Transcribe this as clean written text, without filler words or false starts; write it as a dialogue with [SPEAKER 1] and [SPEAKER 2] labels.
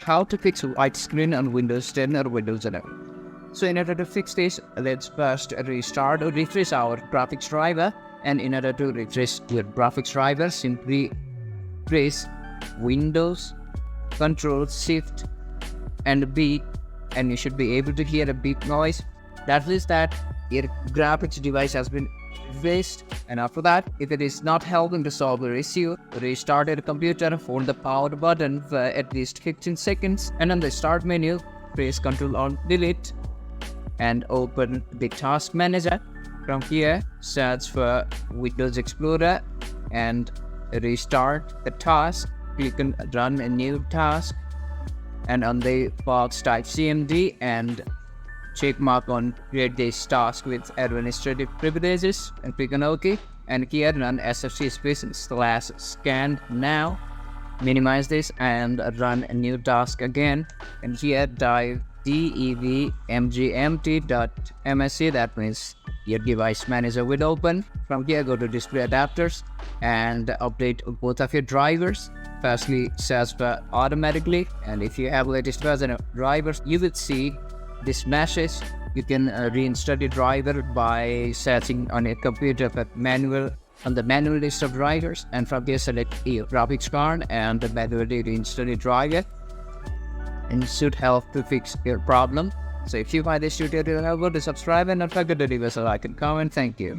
[SPEAKER 1] how to fix white screen on Windows 10 or Windows 11. So in order to fix this, let's first restart or refresh our graphics driver. And in order to refresh your graphics driver, simply press Windows, Control, Shift and B, and you should be able to hear a beep noise. That means that your graphics device has been erased. And after that, if it is not helping to solve your issue, restart your computer, hold the power button for at least 15 seconds, and on the start menu, press Ctrl on Delete and open the Task Manager. From here, search for Windows Explorer and restart the task. Click on Run a New Task, and on the box type CMD and check mark on Create this task with administrative privileges and click on OK. And here run sfc space/scan now. Minimize this and run a new task again. And here type devmgmt.msc. That means your device manager will open. From here, go to display adapters and update both of your drivers. Firstly, search for automatically, and if you have latest version of drivers, you will see this message. You can reinstall your driver by searching on your computer for manual on the manual list of drivers, and from here select your graphics card and manually reinstall your driver, and it should help to fix your problem. So if you find this tutorial helpful, to subscribe and not forget to leave us a like and comment. Thank you.